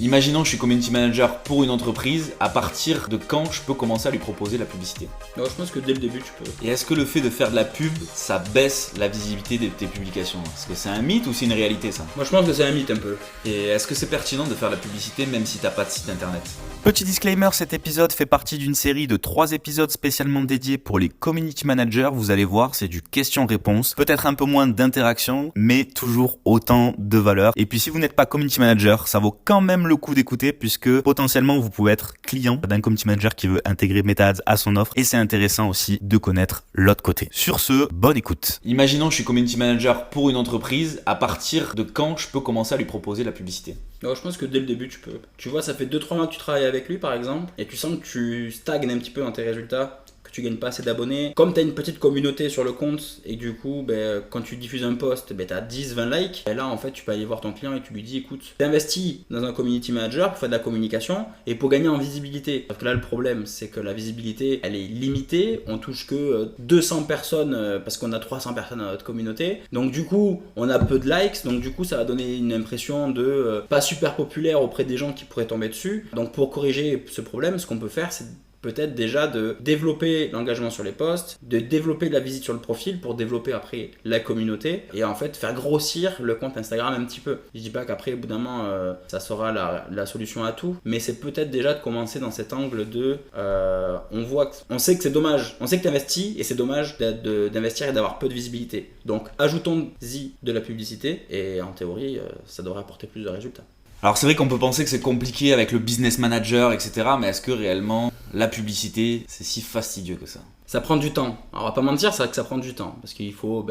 Imaginons que je suis community manager pour une entreprise, à partir de quand je peux commencer à lui proposer la publicité? Alors, je pense que dès le début, tu peux. Et est-ce que le fait de faire de la pub, ça baisse la visibilité de tes publications? Est-ce que c'est un mythe ou c'est une réalité ça? Moi, je pense que c'est un mythe un peu. Et est-ce que c'est pertinent de faire de la publicité même si t'as pas de site internet? Petit disclaimer, cet épisode fait partie d'une série de 3 épisodes spécialement dédiés pour les community managers. Vous allez voir, c'est du question-réponse. Peut-être un peu moins d'interaction, mais toujours autant de valeur. Et puis si vous n'êtes pas community manager, ça vaut quand même le coup d'écouter puisque potentiellement vous pouvez être client d'un community manager qui veut intégrer MetaAds à son offre. Et c'est intéressant aussi de connaître l'autre côté. Sur ce, bonne écoute. Imaginons que je suis community manager pour une entreprise, à partir de quand je peux commencer à lui proposer la publicité? Alors, je pense que dès le début, tu peux. Tu vois, ça fait 2-3 mois que tu travailles avec lui, par exemple, et tu sens que tu stagnes un petit peu dans tes résultats, que tu gagnes pas assez d'abonnés. Comme tu as une petite communauté sur le compte, et du coup, quand tu diffuses un post, tu as 10-20 likes, et là, en fait, tu peux aller voir ton client et tu lui dis, écoute, tu investis dans un community manager pour faire de la communication et pour gagner en visibilité. Parce que là, le problème, c'est que la visibilité, elle est limitée. On touche que 200 personnes parce qu'on a 300 personnes dans notre communauté. Donc, du coup, on a peu de likes. Donc, du coup, ça va donner une impression de pas super populaire auprès des gens qui pourraient tomber dessus. Donc, pour corriger ce problème, ce qu'on peut faire, c'est peut-être déjà de développer l'engagement sur les posts, de développer la visite sur le profil pour développer après la communauté et en fait faire grossir le compte Instagram un petit peu. Je dis pas qu'après au bout d'un moment ça sera la solution à tout, mais c'est peut-être déjà de commencer dans cet angle de on sait que c'est dommage, on sait que tu investis et c'est dommage d'investir et d'avoir peu de visibilité. Donc ajoutons-y de la publicité et en théorie ça devrait apporter plus de résultats. Alors c'est vrai qu'on peut penser que c'est compliqué avec le business manager, etc. Mais est-ce que réellement la publicité, c'est si fastidieux que ça? Ça prend du temps. Alors on va pas mentir, c'est vrai que ça prend du temps. Parce qu'il faut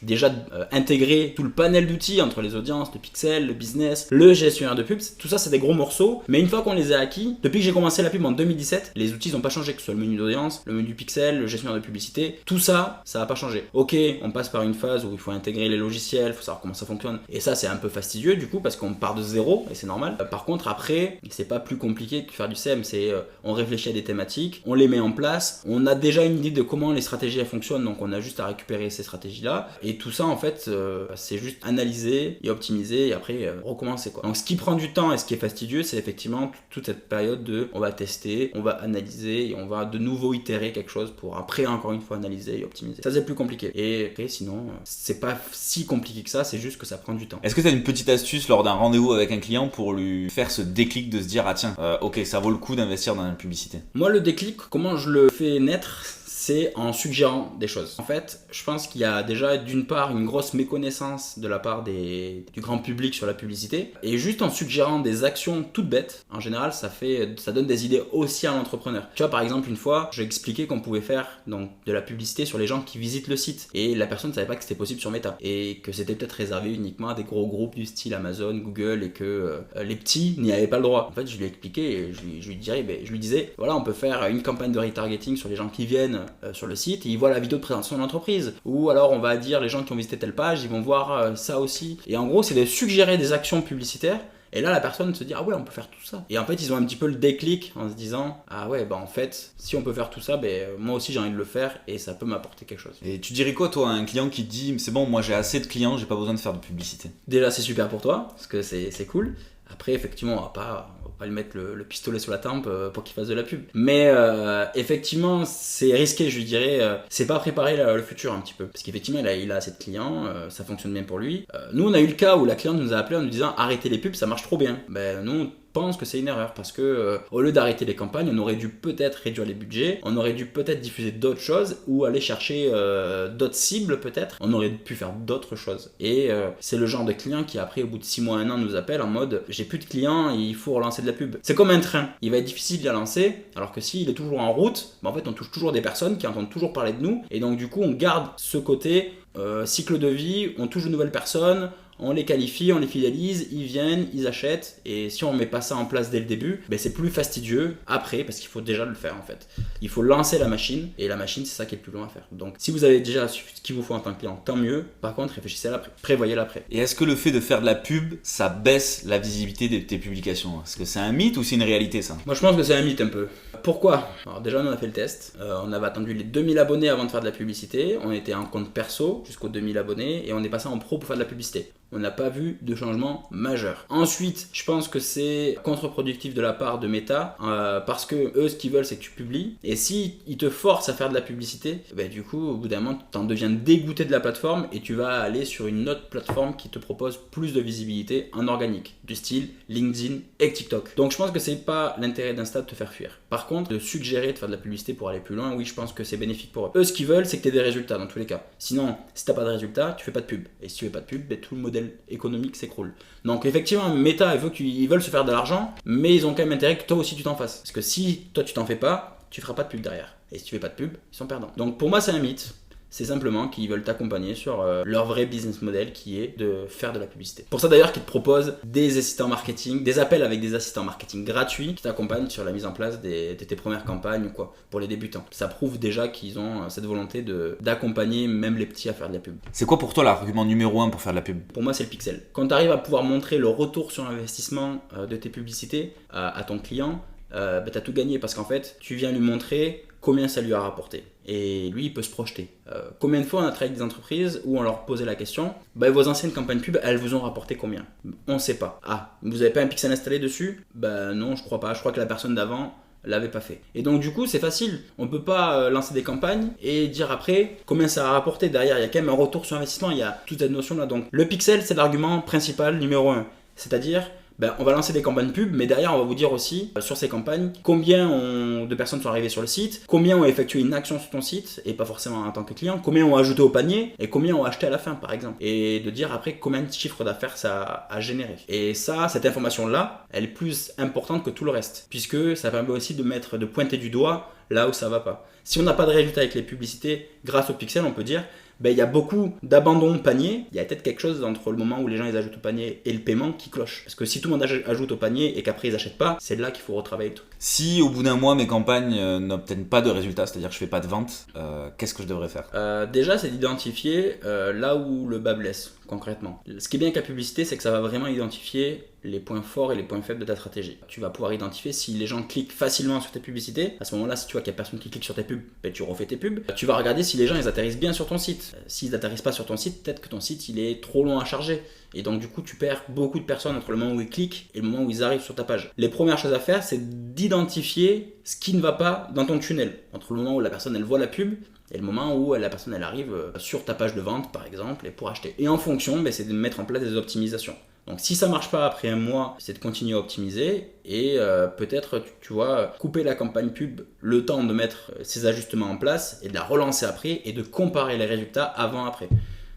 déjà intégrer tout le panel d'outils entre les audiences, le pixel, le business, le gestionnaire de pub. Tout ça, c'est des gros morceaux. Mais une fois qu'on les a acquis, depuis que j'ai commencé la pub en 2017, les outils n'ont pas changé. Que ce soit le menu d'audience, le menu pixel, le gestionnaire de publicité. Tout ça, ça n'a pas changé. Ok, on passe par une phase où il faut intégrer les logiciels, il faut savoir comment ça fonctionne. Et ça, c'est un peu fastidieux du coup parce qu'on part de zéro et c'est normal. Par contre, après, c'est pas plus compliqué que faire du SEM. C'est on réfléchit à des thématiques, on les met en place. On a déjà une idée de comment les stratégies elles fonctionnent, donc on a juste à récupérer ces stratégies là et tout ça en fait c'est juste analyser et optimiser et après recommencer quoi. Donc ce qui prend du temps et ce qui est fastidieux, c'est effectivement toute cette période de on va tester, on va analyser et on va de nouveau itérer quelque chose pour après encore une fois analyser et optimiser. Ça c'est plus compliqué et après sinon c'est pas si compliqué que ça, c'est juste que ça prend du temps. Est-ce que tu as une petite astuce lors d'un rendez-vous avec un client pour lui faire ce déclic de se dire ah tiens ok ça vaut le coup d'investir dans la publicité? Moi le déclic, comment je le fais naître, c'est en suggérant des choses. En fait, je pense qu'il y a déjà d'une part une grosse méconnaissance de la part du grand public sur la publicité et juste en suggérant des actions toutes bêtes, en général ça donne des idées aussi à l'entrepreneur. Tu vois par exemple une fois, j'ai expliqué qu'on pouvait faire donc de la publicité sur les gens qui visitent le site et la personne ne savait pas que c'était possible sur Meta et que c'était peut-être réservé uniquement à des gros groupes du style Amazon, Google et que les petits n'y avaient pas le droit. En fait, je lui ai expliqué et je lui disais voilà, on peut faire une campagne de retargeting sur les gens qui viennent sur le site et ils voient la vidéo de présentation de l'entreprise, ou alors on va dire les gens qui ont visité telle page ils vont voir ça aussi, et en gros c'est de suggérer des actions publicitaires et là la personne se dit ah ouais on peut faire tout ça, et en fait ils ont un petit peu le déclic en se disant ah ouais en fait si on peut faire tout ça moi aussi j'ai envie de le faire et ça peut m'apporter quelque chose. Et tu dirais quoi toi à un client qui te dit c'est bon moi j'ai assez de clients, j'ai pas besoin de faire de publicité? Déjà c'est super pour toi parce que c'est cool. Après, effectivement, on va pas lui mettre le pistolet sur la tempe pour qu'il fasse de la pub. Mais effectivement, c'est risqué, je lui dirais. C'est pas préparer le futur un petit peu. Parce qu'effectivement, il a assez de clients, ça fonctionne bien pour lui. Nous, on a eu le cas où la cliente nous a appelé en nous disant arrêtez les pubs, ça marche trop bien. Nous, pense que c'est une erreur parce que au lieu d'arrêter les campagnes, on aurait dû peut-être réduire les budgets, on aurait dû peut-être diffuser d'autres choses ou aller chercher d'autres cibles peut-être, on aurait pu faire d'autres choses. Et c'est le genre de client qui après au bout de 6 mois, 1 an nous appelle en mode j'ai plus de clients, il faut relancer de la pub. C'est comme un train, il va être difficile de la lancer alors que s'il est toujours en route, en fait on touche toujours des personnes qui entendent toujours parler de nous et donc du coup on garde ce côté cycle de vie, on touche de nouvelles personnes, on les qualifie, on les fidélise, ils viennent, ils achètent, et si on met pas ça en place dès le début, c'est plus fastidieux après, parce qu'il faut déjà le faire en fait. Il faut lancer la machine, et la machine c'est ça qui est le plus long à faire. Donc si vous avez déjà ce qu'il vous faut en tant que client, tant mieux. Par contre, réfléchissez à l'après, prévoyez l'après. Et est-ce que le fait de faire de la pub, ça baisse la visibilité de tes publications? Est-ce que c'est un mythe ou c'est une réalité ça? Moi je pense que c'est un mythe un peu. Pourquoi? Alors déjà on a fait le test, on avait attendu les 2000 abonnés avant de faire de la publicité, on était en compte perso jusqu'aux 2000 abonnés, et on est passé en pro pour faire de la publicité. on n'a pas vu de changement majeur. Ensuite, je pense que c'est contre-productif de la part de Meta parce que eux, ce qu'ils veulent, c'est que tu publies. Et si ils te forcent à faire de la publicité, du coup, au bout d'un moment, tu en deviens dégoûté de la plateforme et tu vas aller sur une autre plateforme qui te propose plus de visibilité en organique, du style LinkedIn et TikTok. Donc, je pense que c'est pas l'intérêt d'Insta de te faire fuir. Par contre, de suggérer de faire de la publicité pour aller plus loin, oui, je pense que c'est bénéfique pour eux. Eux, ce qu'ils veulent, c'est que tu aies des résultats dans tous les cas. Sinon, si t'as pas de résultats, tu fais pas de pub. Et si tu fais pas de pub, tout le modèle économique s'écroule. Donc effectivement, Meta, ils veulent se faire de l'argent, mais ils ont quand même intérêt que toi aussi tu t'en fasses. Parce que si toi tu t'en fais pas, tu feras pas de pub derrière. Et si tu fais pas de pub, ils sont perdants. Donc pour moi, c'est un mythe. C'est simplement qu'ils veulent t'accompagner sur leur vrai business model qui est de faire de la publicité. Pour ça d'ailleurs qu'ils te proposent des assistants marketing, des appels avec des assistants marketing gratuits qui t'accompagnent sur la mise en place de tes premières campagnes ou quoi, pour les débutants. Ça prouve déjà qu'ils ont cette volonté d'accompagner même les petits à faire de la pub. C'est quoi pour toi l'argument numéro 1 pour faire de la pub ? Pour moi, c'est le pixel. Quand tu arrives à pouvoir montrer le retour sur investissement de tes publicités à ton client, tu as tout gagné parce qu'en fait, tu viens lui montrer combien ça lui a rapporté. Et lui, il peut se projeter. Combien de fois on a travaillé avec des entreprises où on leur posait la question, vos anciennes campagnes pub, elles vous ont rapporté combien ? On ne sait pas. Ah, vous n'avez pas un pixel installé dessus ? Non, je crois pas. Je crois que la personne d'avant l'avait pas fait. Et donc du coup, c'est facile. On peut pas lancer des campagnes et dire après combien ça a rapporté. Derrière, il y a quand même un retour sur investissement. Il y a toute cette notion-là. Donc le pixel, c'est l'argument principal numéro 1. C'est-à-dire, on va lancer des campagnes pub, mais derrière, on va vous dire aussi, sur ces campagnes, combien de personnes sont arrivées sur le site, combien ont effectué une action sur ton site, et pas forcément en tant que client, combien ont ajouté au panier, et combien ont acheté à la fin, par exemple. Et de dire après combien de chiffre d'affaires ça a généré. Et ça, cette information-là, elle est plus importante que tout le reste, puisque ça permet aussi de pointer du doigt là où ça va pas. Si on n'a pas de résultat avec les publicités, grâce au pixel, on peut dire il y a beaucoup d'abandon de panier. Il y a peut-être quelque chose entre le moment où les gens ils ajoutent au panier et le paiement qui cloche. Parce que si tout le monde ajoute au panier et qu'après ils n'achètent pas, c'est là qu'il faut retravailler tout. Si au bout d'un mois mes campagnes n'obtiennent pas de résultats, c'est-à-dire que je fais pas de vente, qu'est-ce que je devrais faire ? Déjà, c'est d'identifier là où le bas blesse concrètement. Ce qui est bien avec la publicité, c'est que ça va vraiment identifier les points forts et les points faibles de ta stratégie. Tu vas pouvoir identifier si les gens cliquent facilement sur tes publicités. À ce moment-là, si tu vois qu'il n'y a personne qui clique sur tes pubs, tu refais tes pubs. Tu vas regarder si les gens ils atterrissent bien sur ton site. S'ils n'atterrissent pas sur ton site, peut-être que ton site il est trop long à charger. Et donc du coup, tu perds beaucoup de personnes entre le moment où ils cliquent et le moment où ils arrivent sur ta page. Les premières choses à faire, c'est d'identifier ce qui ne va pas dans ton tunnel. Entre le moment où la personne elle voit la pub et le moment où la personne elle arrive sur ta page de vente par exemple et pour acheter. Et en fonction, c'est de mettre en place des optimisations. Donc si ça marche pas après un mois, c'est de continuer à optimiser et peut-être tu vois couper la campagne pub, le temps de mettre ces ajustements en place et de la relancer après et de comparer les résultats avant-après.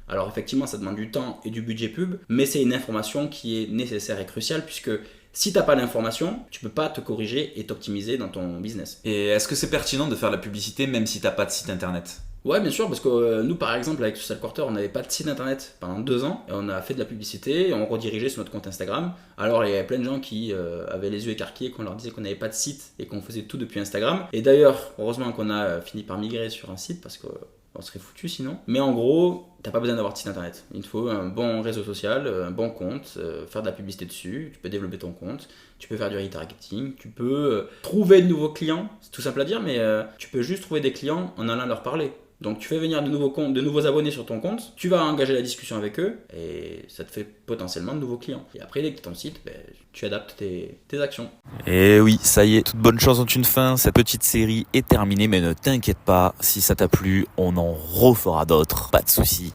Alors effectivement, ça demande du temps et du budget pub, mais c'est une information qui est nécessaire et cruciale puisque si tu n'as pas l'information, tu peux pas te corriger et t'optimiser dans ton business. Et est-ce que c'est pertinent de faire de la publicité même si tu n'as pas de site internet ? Ouais, bien sûr, parce que nous, par exemple, avec Social Quarter, on n'avait pas de site internet pendant 2 ans. Et on a fait de la publicité et on redirigeait sur notre compte Instagram. Alors, il y avait plein de gens qui avaient les yeux écarquillés quand on leur disait qu'on n'avait pas de site et qu'on faisait tout depuis Instagram. Et d'ailleurs, heureusement qu'on a fini par migrer sur un site parce qu'on serait foutu sinon. Mais en gros, t'as pas besoin d'avoir de site internet. Il te faut un bon réseau social, un bon compte, faire de la publicité dessus. Tu peux développer ton compte. Tu peux faire du retargeting, tu peux trouver de nouveaux clients. C'est tout simple à dire, mais tu peux juste trouver des clients en allant leur parler. Donc tu fais venir de nouveaux abonnés sur ton compte, tu vas engager la discussion avec eux et ça te fait potentiellement de nouveaux clients. Et après, dès que tu as ton site, tu adaptes tes actions. Et oui, ça y est, toutes bonnes choses ont une fin. Cette petite série est terminée, mais ne t'inquiète pas, si ça t'a plu, on en refera d'autres, pas de soucis.